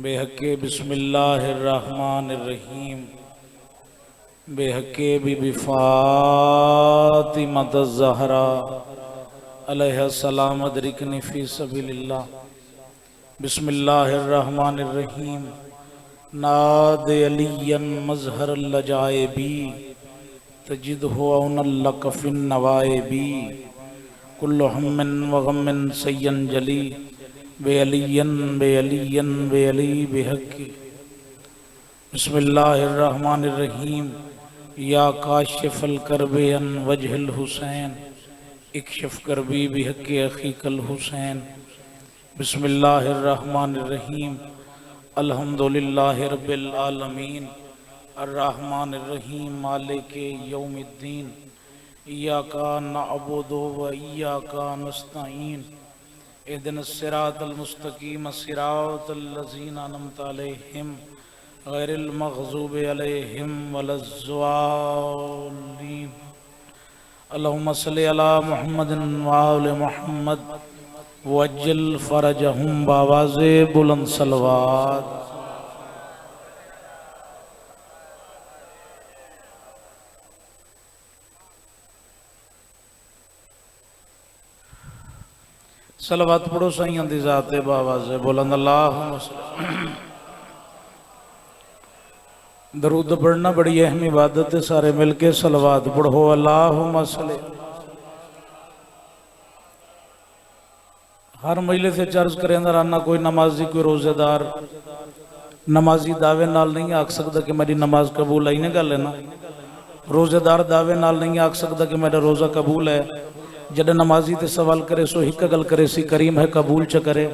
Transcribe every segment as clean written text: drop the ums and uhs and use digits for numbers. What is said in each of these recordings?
بحق بسم اللہ الرحمن الرحیم بحق بی بی فاطمۃ الزہرا علیہ السلام ادرکنی فی سبیل اللہ۔ بسم اللہ الرحمن الرحیم ناد علی مظہر اللجائبی تجدہ عون لک فی النوائبی کل ہم وغم سین جلی بے علی بحق۔ بسم اللہ الرحمن الرحیم یا کاشف الکرب عن وجہ الحسین اکشف کربی بحق اخیک الحسین۔ بسم اللہ الرحمن الرحیم الحمدللہ رب العالمین الرحمن الرحیم مالک یوم الدین ایاک نعبد و ایاک نستعین اہدنا الصراط المستقیم صراط الذین انعمت علیہم غیر المغضوب علیہم ولا الضالین۔ اللہم صلی علی محمد وآل محمد وعجل فرجہم بآواز بلند صلوات۔ صلوات پڑھو سائیاں دی ذات بآواز بلند اللہم صلی۔ درود پڑھنا بڑی اہم عبادت ہے، سارے مل کے صلوات پڑھو اللہم صلی۔ ہر مجلے سے چرز کریں اندر آنا کوئی نمازی کوئی روزے دار نمازی دعوے نال نہیں آکھ سکتا کہ میری نماز قبول ہے، نہیں گل ہے نا۔ روزے دار دعوے نال نہیں آکھ سکتا کہ میرا روزہ قبول ہے۔ جڑے نمازی تے سوال کرے سو ہک گل کرے سی کریم ہے قبول چ کرے،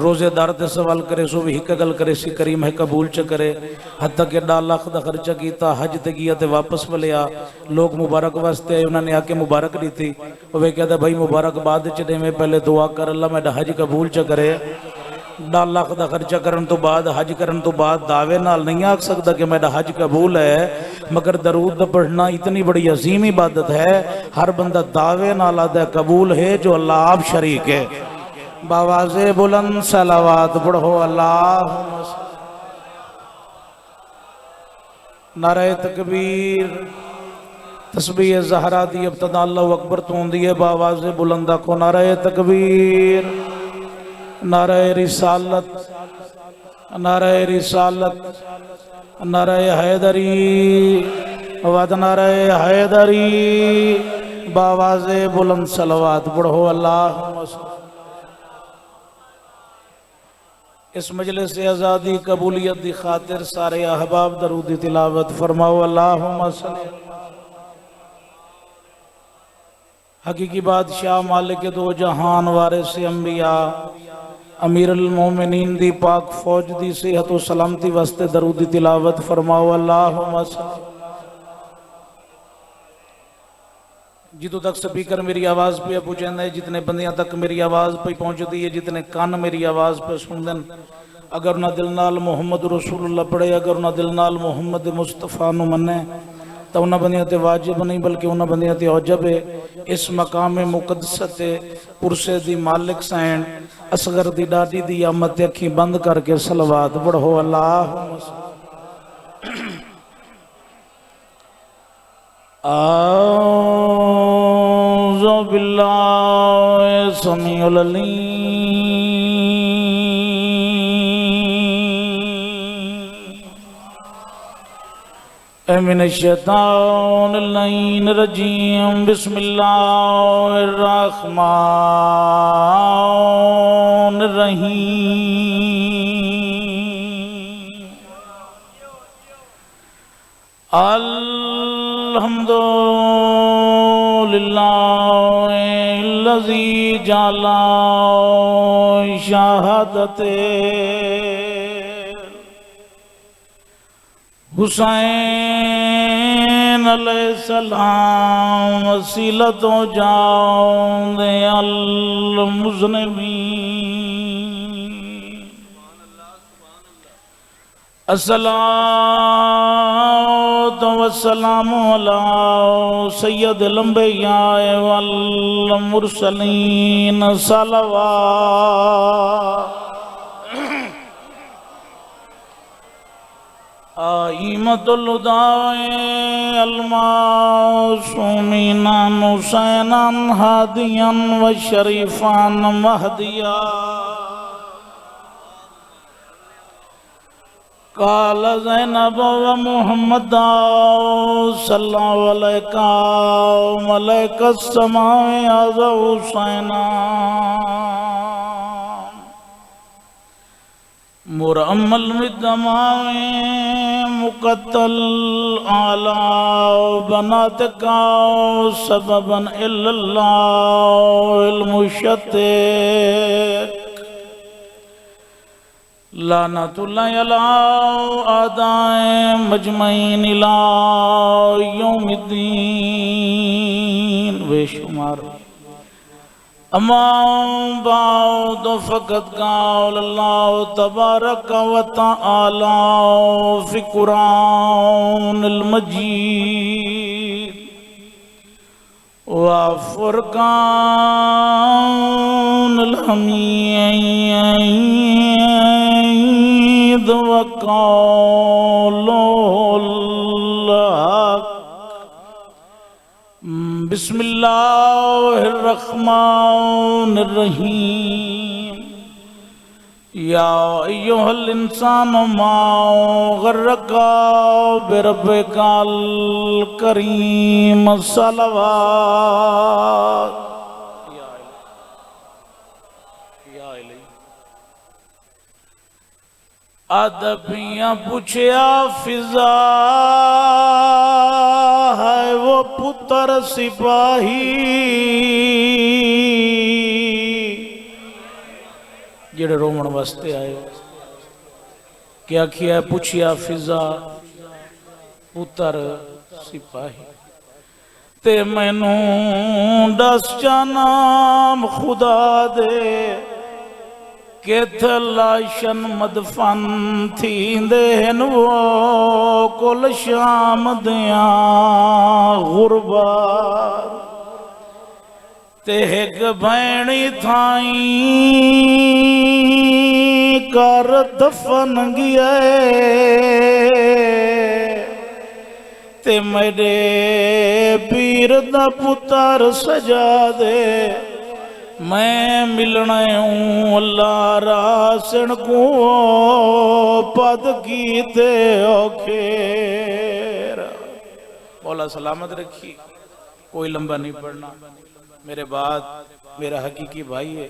روزے دار تے سوال کرے سو بھی ہک گل کرے سی کریم ہے قبول چ کرے۔ حتیٰ کہ 2 لاکھ دا خرچہ کیتا حج تے گیا تے واپس ولیا، لوگ مبارک واسطے آئے، انہوں نے آ کے مبارک دی تھی، وہ کہتا بھائی مبارک بعد چڑے میں پہلے دعا کر اللہ میرا حج قبول چ کرے۔ 2 لاکھ دا خرچہ کرن تو بعد حج کرن تو بعد دعوے نال نہیں آکھ سکتا کہ میرا حج قبول ہے، مگر درود پڑھنا اتنی بڑی عظیم عبادت ہے، ہر بندہ دعوے نال آدھا قبول ہے جو اللہ آپ شریک ہے۔ بآواز بلند صلوات پڑھو اللہم صلی۔ نعرہ تکبیر تسبیح زہرا دی ابتدا اللہ اکبر تو ہوندی ہے، بآواز بلند کو نعرہ تکبیر نعرہ رسالت نعرہ رسالت نعرہ حیدری وعد نعرہ حیدری بآواز بلند صلوات پڑھو اللہم صلی۔ اس مجلس سے آزادی قبولیت دی خاطر سارے احباب درود تلاوت فرماؤ اللہم صلی۔ حقیقی بادشاہ مالک دو جہان وارث انبیاء امیر المومنین دی پاک فوج دی صحت و سلامتی واسطے درود تلاوت فرماؤ اللہم صلی۔ جتوں تک سپیکر میری آواز پہ پہنچیں ہے، جتنے بندیاں تک میری آواز پہ پہنچتی ہے، جتنے کان میری آواز پہ سن دیں، اگر نہ دل نال محمد رسول اللہ پڑھے، اگر نہ دل نال محمد مصطفیٰ نو منے تو انہاں بندیاں تے واجب نہیں بلکہ انہاں بندیاں تے عجب ہے۔ اس مقام مقدست پرسے دی مالک سین اصغر دی ڈاڈی دی آمد اکھیں بند کر کے صلوات پڑھو اللہم صلی۔ اعوذ باللہ السمیع العلیم من الشیطان اللعین الرجیم بسم اللہ الرحمن الرحیم۔ الحمدللہ الذی جعل شہادت حسین علیہ السلام وسیلت و جان المذنبین۔ الصلاة والسلام علی سید الانبیاء والمرسلین صلوات قائمۃ الداء المعصومین حسینا ہادیا وشریفان مہدیا قال زینب و محمد صلی اللہ علیہ ملک السماء عز حسینا مرمل بالدماء مقتل اعلی بناتک سببا الا اللہ المشتق لعنت اللہ علی اعداء مجمعین الی یوم الدین بے شمار اما بعد فقط قال اللہ تبارک و تعالی فی قرآن المجید وفرقان الحمید وقول الحق بسم اللہ الرحمن الرحیم یا ایہا الانسان ما غرک بربک الکریم صلوات ادبیاں پوچھیا فضا ہے وہ پتر سپاہی جڑے رومن واسطے آئے کیا کیا پوچھیا فضا پتر سپاہی تے مینوں دس جانام خدا دے کہ تلاشن مدفن تھیندے ہیں وہ کل شام دیاں غربات تے ایک بھینی تھائیں کر دفن گئے تے میرے پیر دا پتر سجا دے میں ملنا ہوں اللہ راسن کو پد کیتے اوکھیر مولا سلامت رکھی کوئی لمبا نہیں پڑھنا میرے بعد میرا حقیقی بھائی ہے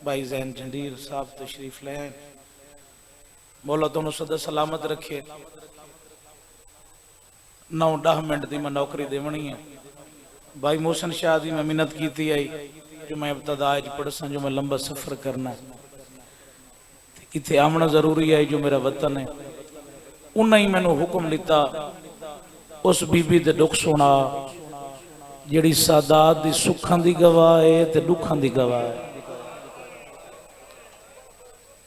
بھائی زین جندیر صاحب تشریف لیں مولا تونوں صدر سلامت رکھے 9-10 منٹ دی میں نوکری دیونی ہے بھائی محسن شاہ دی میں منت کیتی آئی جو میں ابتدا آج پڑھ سن جو میں لمبا سفر کرنا ہے اتھے آمنا ضروری ہے جو میرا وطن ہے انہاں ہی میں نے حکم لیتا اس بی بی دے دکھ سونا جڑی سادات دی سکھاں دی گواہ ہے تے دکھاں دی گواہ ہے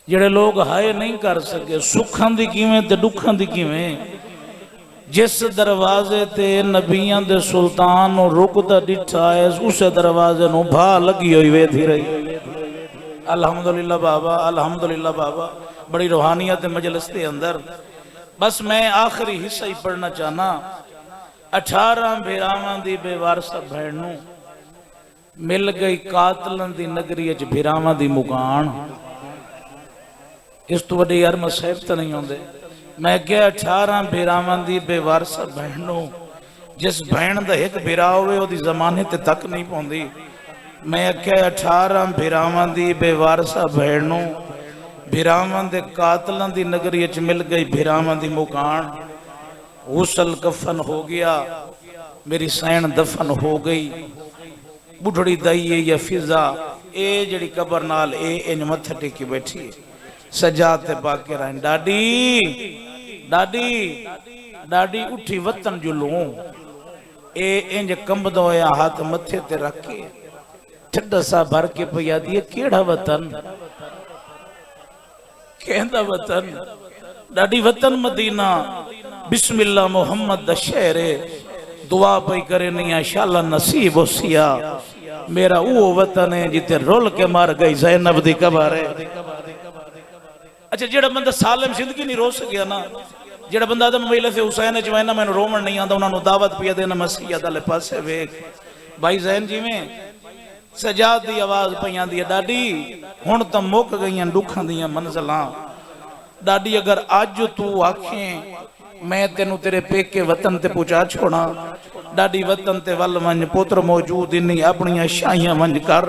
جڑے لوگ ہائے نہیں کر سکے سکھاں دی کیویں تے دکھاں دی کیویں جس دروازے تے نبیان دے سلطان رکتا ڈٹھا ہے اس دروازے نو بھا لگی ہوئی وے تھی رہی الحمدللہ بابا الحمدللہ بابا بڑی روحانیت مجلس دے اندر بس میں آخری حصہ ہی پڑھنا چاہنا 18 بھیراواں دی بے وارثہ بھینوں مل گئی قاتلن دی نگری اچ بھیراواں دی مکان اس تو وڈی ارم صاحب تے نہیں ہوندے میں کیا 18 بھیراواں دی بے وارثہ بہنوں جس بہن دا ایک بھیرا ہوئے وہ دی زمانے تے تک نہیں پوندی میں کیا 18 بھیراواں دی بے وارثہ بہنوں بھیراواں دے قاتلاں دی نگری اچ مل گئی بھیراواں دی مکان غسل کفن ہو گیا میری سین دفن ہو گئی بڑھڑی دائیے یا فضا اے جڑی قبر نال اے انج متھا ٹیکی بیٹھی سجاتے باقی رہیں ڈاڈی ڈاڈی ڈاڈی اٹھی وطن جلوں اے انج کمبد ہویا ہاتھ متھے تے رکھے ٹھڈا سا بھر کے پیا دیئے کیڑا وطن کہندہ وطن ڈاڈی وطن مدینہ بسم اللہ محمد دا شہر دعا پئی کرے نہیں انشاءاللہ نصیب ہو سیا میرا وہ وطن ہے جیتے رول کے مار گئی زینب دی قبر ہے اچھا جیڑا بندہ سالم زندگی نہیں رو سکیا نا جڑا بندہ دا موبائل سے حسین چوائنا میں رومن نہیں آندا انہاں نو دعوت پیا دینا مسیح دے پاسے ویکھ بھائی زین جی میں سجاد دی آواز پیاں دی ڈاڈی ہن تے مک گئیاں دکھاں دیاں منزلاں ڈاڈی اگر اج تو آکھیں میں تینوں تیرے پیکے وطن تے پہنچا چھوڑا ڈاڈی وطن تے ول ونج پوتر موجود نہیں اپنی شاہیاں ونج کر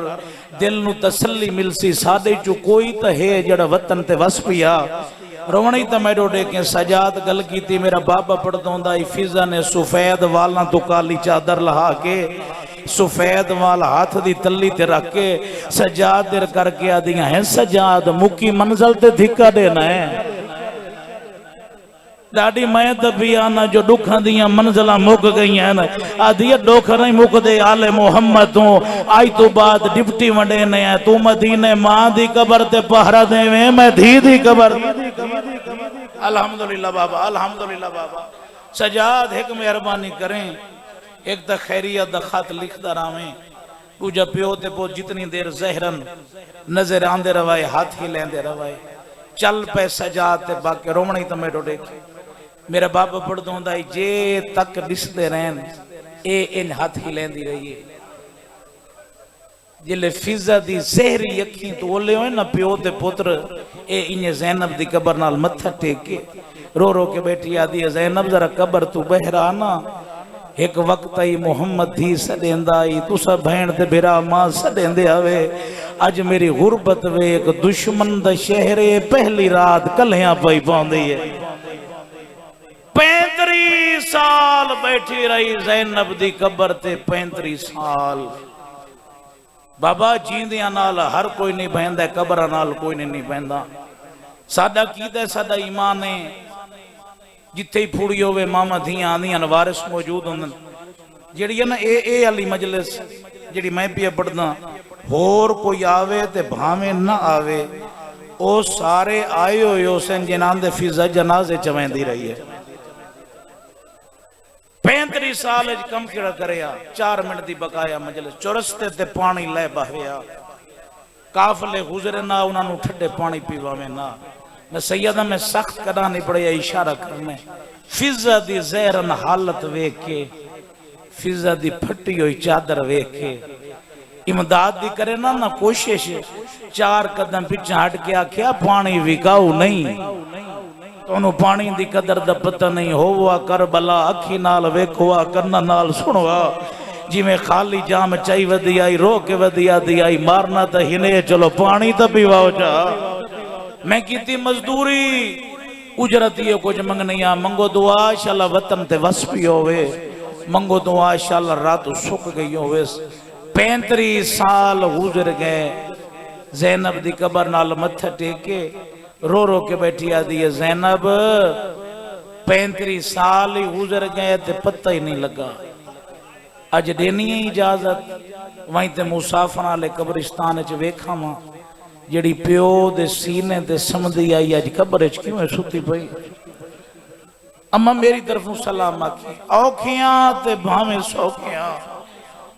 دل نو تسلی ملسی ساڈے چو کوئی تے ہے جڑا وطن تے وس پیا رونے تے میں ڈوڑے کے سجاد گل کیتی میرا بابا پڑھدوندا ای فضا نے سفید والاں تو کالی چادر لہا کے سفید وال ہاتھ دی تلی تے رکھ کے سجاد دیر کر کے آدیاں ہیں سجاد مکی منزل تے دھکا دینا ہے ڈاڈی میں دبی آنا جو دکھاں دیاں منزلہ مک گئی ہیں آدھی ڈوکھ نہیں مک دے آل محمد ہوں آئی تو بعد ڈپٹی وڈے نے ہیں تو مدینے ماں دی قبر تے پہرہ دے میں دھی دی قبر الحمدللہ بابا الحمدللہ بابا سجاد ایک مہربانی کریں ایک دا خیریت دا خط لکھ دا راویں تو جب پیو تے پو جتنی دیر زہرن نظر آندے روائے ہاتھ ہی لیندے روائے چل پہ سجاد تے باقی رومنی تمہیں ڈوڑے میرا بابا پڑھ دوں دائی جے تک ڈس دے رہن اے ان ہاتھ ہی لیندی رہیے جلے فضا دی زہری یقین تو اولے ہوئے نا پیو تے پتر اے انہیں زینب دی قبر نال متھا ٹیکے رو رو کے بیٹی آدھی ہے زینب ذرا قبر تو بہرانا ایک وقت آئی محمد دی سڑیندہ آئی تو سا بھین دے بھرا ماں سڑیندے آوے آج میری غربت وے ایک دشمن دا شہرے پہلی رات کلیاں پائی پاندی ہے 35 سال بیٹھی رہی زینب دی قبر تے 35 سال بابا جیندیاں نال ہر کوئی نہیں بہندہ ہے قبر نال کوئی نہیں بہندہ سادہ کیتا ہے سادہ ایمان ہے جتے ہی پھوڑی ہوئے ماما دھیاں آنیاں وارث موجود ہوندن جڑی ہے نا اے علی مجلس جڑی میں پیا پڑھنا اور کوئی آوے تے بھامے نہ آوے او سارے آئے ہوئے حسین جنان دے فضا جنازے چویں دی رہی ہے 35 سال اج کم کیڑا کریا 4 منٹ دی بقایا مجلس چورستے تے پانی لے بہویا کافلے گزرے نہ انہاں نو ٹھڈے پانی پیوا میں نہ سیدہ میں سخت کرنا نہیں پڑے اشارہ کرنے فضا دی زہرن حالت ویکھ کے فضا دی پھٹی ہوئی چادر ویکھ کے امداد دی کرے نہ کوشش 4 قدم پیچھے ہٹ کے آکھیا پانی وکاؤ نہیں تو انہوں پانی دی قدر دا پتہ نہیں ہوا کربلا اکھی نال ویکھوا کرنا نال سنوا جی میں خالی جام چاہی ودی آئی رو کے ودی آدھی آئی مارنا تا ہنے چلو پانی تا پیواؤ جا میں کیتی مزدوری اجرتی ہے کچھ منگنیا منگو دعا شاءاللہ وطن تے وسپی ہوئے منگو دعا شاءاللہ رات سکھ گئی ہوئے 35 سال گزر گئے زینب دی قبر نال متھا ٹیکے رو رو کے بیٹھی آدھی ہے زینب 35 سال ہی گزر گئے تے پتہ ہی نہیں لگا اج دینی ہے اجازت وہیں تے مسافرہ لے قبرستان اچھ ویکھا ماں جڑی پیو دے سینے دے سمدھی آئی اج قبر اچھ کیوں ہے سوتی پئی اما میری طرف سلام آکھی اوکھیاں تے بھامے سوکھیاں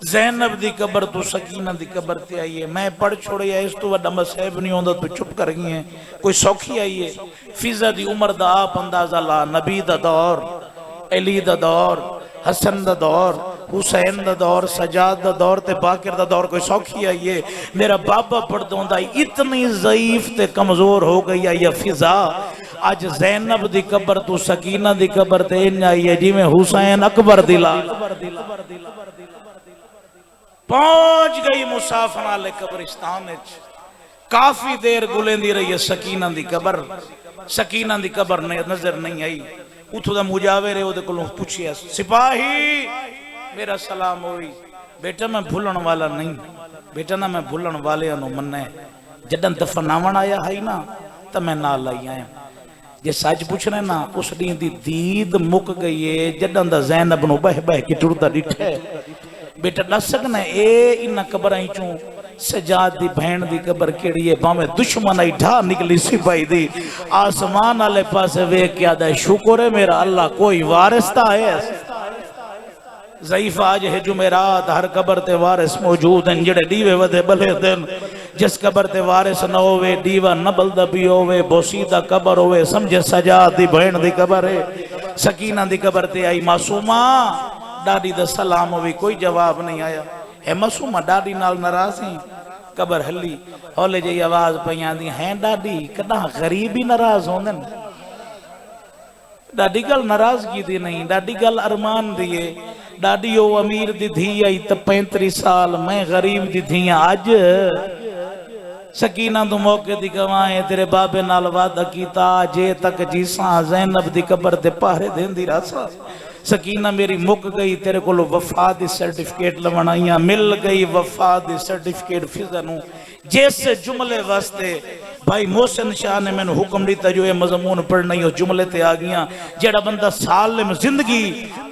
زینب دی قبر تو سکینہ دی قبر تے آئیے میں پڑھ چھوڑے اس تو وڈا مسئب نہیں ہوندہ تو چپ کر گئی ہیں کوئی سوکھی آئیے فضا دی عمر دا آپ اندازہ لا نبی دا دور علی دا دور حسن دا دور حسین دا دور سجاد دا دور تے باقر دا دور کوئی سوکھی آئیے میرا بابا پڑھ دوندہ اتنی ضعیف تے کمزور ہو گئی آئیے فضا آج زینب دی قبر تو سکینہ دی قبر تے ان آئیے جی میں حسین اکبر دلا پہنچ گئی مسافرہ لے قبرستان کافی دیر گلیں دی رہی ہے سکینہ دی قبر نظر نہیں آئی اتھو دا مجاوے رہے ہو دے کلوں پوچھیا سپاہی میرا سلام ہوئی بیٹا میں بھولن والا نہیں بیٹا نا میں بھولن والے انہوں مننے جدن دفناون آیا ہے نا تا میں نہ لائی آیا جے سچ پوچھ رہے نا اس دین دی دید مک گئی ہے جدن دا زینب نو بہ بہ کی ٹردا ڈٹھے بیٹا نہ سکنا اے انہ قبر آئی چون سجاد دی بہن دی قبر کیڑی ہے باہمیں دشمن آئی ڈھا نکلی سپائی دی آسمان آلے پاسے وے کیا دے شکر ہے میرا اللہ کوئی وارثتا ہے ضعیف آج ہے جمعرات ہر قبر تے وارث موجود ہیں جڑے ڈیوے ودے بلے دن جس قبر تے وارث نہ ہوئے دیوا نہ بلدہ بھی ہوئے بوسیدہ قبر ہوئے سمجھے سجاد دی بہن دی قبر ہے سکینہ دی قبر تے آئی معصومہ ڈاڈی دا سلام ہوئی کوئی جواب نہیں آیا اے معصومہ ڈاڈی نال ناراض ہیں قبر ہلی ہولے جی آواز پیان دی ہیں ڈاڈی کنا غریبی ناراض ہوندن ڈاڈی گل ناراض کی دی نہیں ڈاڈی گل ارمان دیئے ڈاڈی او امیر دی دھی آئی تا 35 سال میں غریب دی دھی آج سکینہ دو موقع دی گوائیں تیرے بابے نال وعدہ کیتا جے تک جیساں زینب دی قبر دے پاہرے دین دی راسا سکینہ میری مک گئی تیرے کو وفا دی سرٹیفکیٹ لونائیاں مل گئی وفا دی سرٹیفکیٹ فضنوں جیس جملے واسطے بھائی محسن شاہ نے میں نے حکم دیتا جو یہ مضمون پڑھنا ہی ہو جملے تے آگیاں جیڑا بندہ سالم زندگی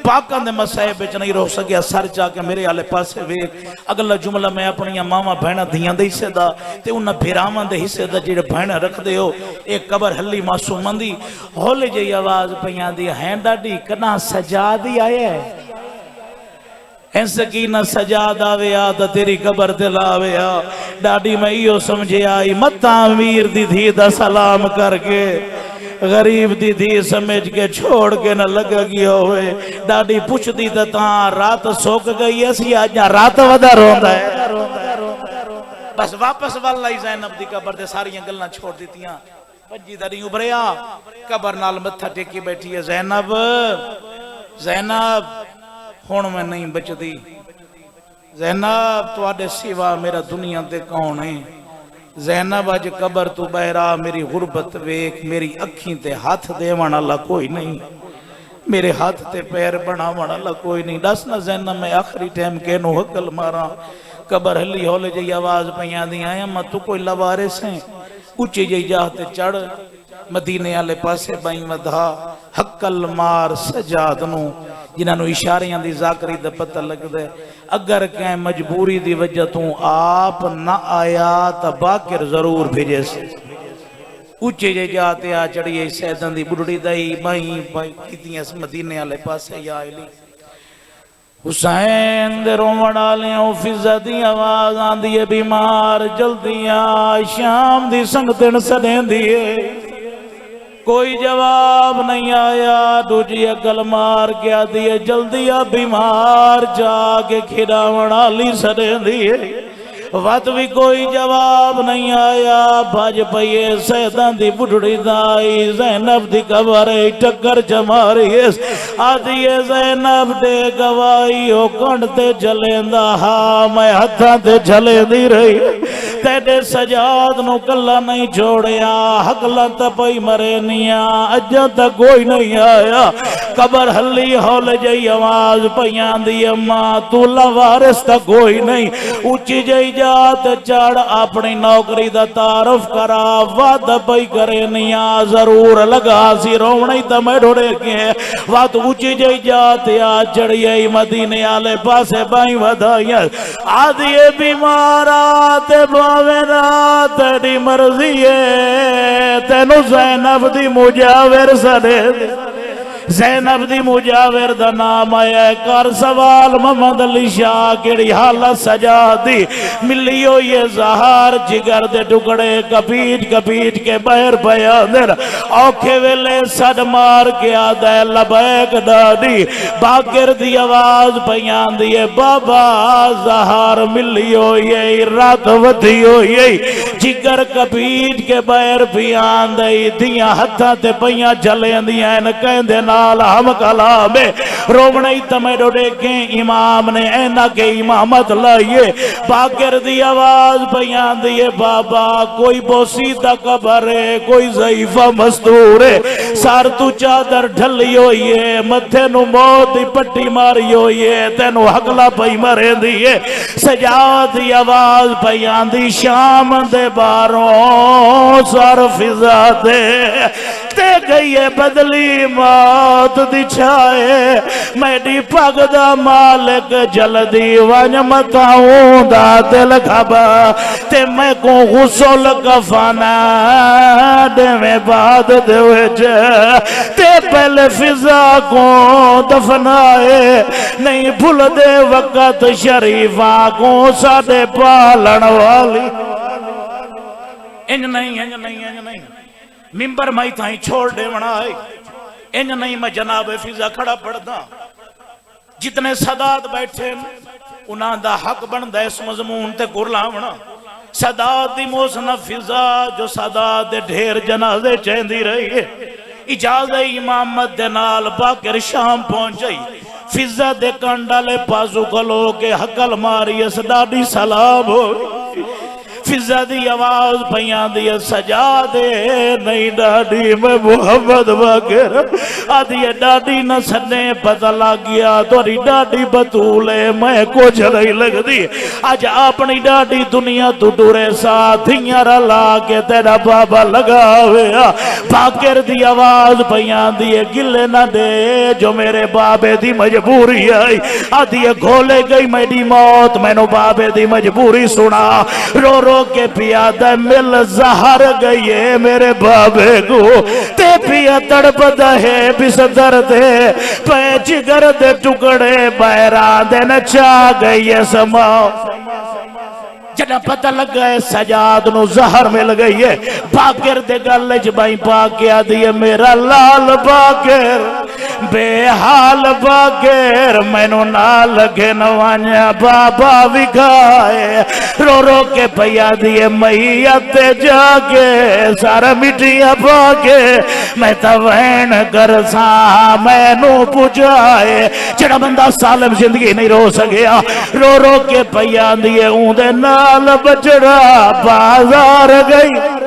پاکاں دے مسائے بچ نہیں رہ سکیا سر چاہ کے میرے آلے پاسے ویک اگلا جملہ میں اپنی ماما بہنہ دھیاں دے حصے دا تے انہاں بھیرامان دے حصے دا جیڑے بہنہ رکھ دے ہو ایک قبر حلی معصومن دی ہولے جی آواز پیان دی ہیں ڈاڈی کنا سجا دی آئے ہے این سکینہ سجاد آویا تا تیری قبر دلاویا ڈاڈی میں ایو سمجھے آئی مت امیر دی دھی دا سلام کر کے غریب دی دھی سمجھ کے چھوڑ کے نہ لگا گیا ہوئے ڈاڈی پوچھ دی تا رات سوک گئی ایسی آج رات ودا روندہ ہے بس واپس واللہ زینب دی قبر دے ساری گلنا چھوڑ دیتیاں بجی داری ابھریا قبر نال متھا ٹیکی بیٹھی ہے زینب ہون میں نہیں بچ دی زینب تو آڈے سیوا میرا دنیا تے کون ہے زینب آج قبر تو بہرا میری غربت ویک میری اکھیں تے ہاتھ دے وانا اللہ کوئی نہیں میرے ہاتھ تے پیر بنا وانا اللہ کوئی نہیں دسنا زینب میں آخری ٹیم کینو حقل مارا قبر ہلی ہولے جی آواز پیان دی آیا ماں تو کوئی لوارس ہیں اچھی جی جاہتے چڑھ مدینے آلے پاسے بائیں ودھا حقل مار سجادنو جنہاں نو اشاریاں دی ذاکری دا پتہ لگ دے اگر کہیں مجبوری دی وجہ تو آپ نہ آیا تا باکر ضرور بھیجے سے اچھے جے جاتے آ چڑھئے سیدن دی بڑھڑی دائی بائیں کتنی اس مدینے آلے پاسے یا علی حسین دے رومن آلیں فضا دی آواز آن دیئے بیمار جلدی آ شام دی سنگتن سنیں دیئے کوئی جواب نہیں آیا دوجی اگل مار کیا دیئے جلدی اب بیمار جا کے کھڑاون آلی سڑیں دیئے وقت بھی کوئی جواب نہیں آیا بھاج پئیے سیدان دی بڑھڑی دائی زینب دی قبرے ٹکر جماری اس آدھیے زینب دے گوائی ہو کنڈتے جلیں دا ہاں میں ہتھاں تے جلیں دی رہی تیڑے سجاد نو کلا نہیں چھوڑیا حقلا تپائی مرے نیا اجا تک کوئی نہیں آیا قبر حلی ہول جائی آواز پیان دی اماں تو لوارس تک کوئی نہیں اچھی جائی جات چڑھ اپنی نوکری دا تعارف کرا وعدہ پئی کرے نیا ضرور لگا سی روڑی تا میں ڈھوڑے کے وعد اچھی جائی جات یا چڑھیے مدینے آلے پاسے بائیں ودھائیاں آدھیے بیمارات باوینا تیری مرضی ہے تینو زینب دی مجاور سڑے زینب دی مجاور دا نام آیا کر سوال محمد علی شاہ کیڑی حالت سجا دی ملیو یہ زہار جگر دے ٹکڑے کپیٹ کپیٹ کے بہر بیادر اوکھے ویلے سڑ مار کے آدھے لبیک ڈاڈی باکر دی آواز بیان دیئے بابا زہار ملیو یہ رات ودھیو یہ جگر کپیٹ کے بہر بیان دی دیاں ہتھاں تے پیاں جلیں دیاں کہیں دینا ہم کلامے رومنی تمہیں دیکھیں امام نے اینا کے امامت لائیے باکر دی آواز بیان دیئے بابا کوئی بوسیدہ قبر ہے کوئی ضعیفہ مستور ہے سار تو چادر ڈھلی ہوئی ہے متھے نو موت پٹی ماری ہوئی ہے تینو حقلا پئی مرے دیئے سجاد دی آواز بیان دی شام دے باروں سار فضا دے تے گئی ہے بدلی موت دی چھائے میڈی پاگ دا مالک جلدی ونج متاؤں دا دل گھبا تے میں کو غسل کفانا دے میں بعد دے وجہ تے پہلے فضا کو دفنائے نہیں بھول دے وقت شریفہ کو سادے پالن والی انج نہیں انج نہیں انج نہیں ممبر میں تھائیں چھوڑ دے بنائے انج نہیں میں جناب فضا کھڑا پڑھتا جتنے سادات بیٹھے انہاں دا حق بندہ اس مضمون تے گرلاونا سادات دی موسن فضا جو سادات دے ڈھیر جنازے چیندی رہی ہے اجازہ امامت دے نال باکر شام پہنچائی فضا دے کنڈالے پاسو کلو کے حقل ماری اس ڈاڈی سلام ہو فضا دی آواز پیان دی سجا دے نہیں ڈاڈی میں محمد باکر آدھی ڈاڈی نہ سنے پتہ لگ گیا توری ڈاڈی بطولے میں کچھ نہیں لگ دی آج اپنی ڈاڈی دنیا تو ڈورے ساتھیاں رلا کے تیرا بابا لگا ہویا باکر دی آواز پیان دی گلے نہ دے جو میرے بابے دی مجبوری آئی آدھی گھولے گئی میری موت میں نو بابے دی مجبوری سنا رو رو کے پیادہ مل زہر گئی ہے میرے بابے کو تے پیا تڑپ دہے بس دردے پیچ گرد ٹکڑے بیران دے نچا گئی ہے سماؤ جنہ پتہ لگ گئے سجاد نو زہر مل گئی ہے باکر دے گلج بائی پاکیا دیئے میرا لال باکر بے حال باکر میں نو نہ لگے نوانیا بابا وکھائے رو رو کے پیا دیئے میت جاگے سارا مٹیا باکے میں توین کر سا میں نو پجائے جنہ بندہ سالم زندگی نہیں رو سکیا رو رو کے پیا دیئے اون دے نال بچڑا بازار گئی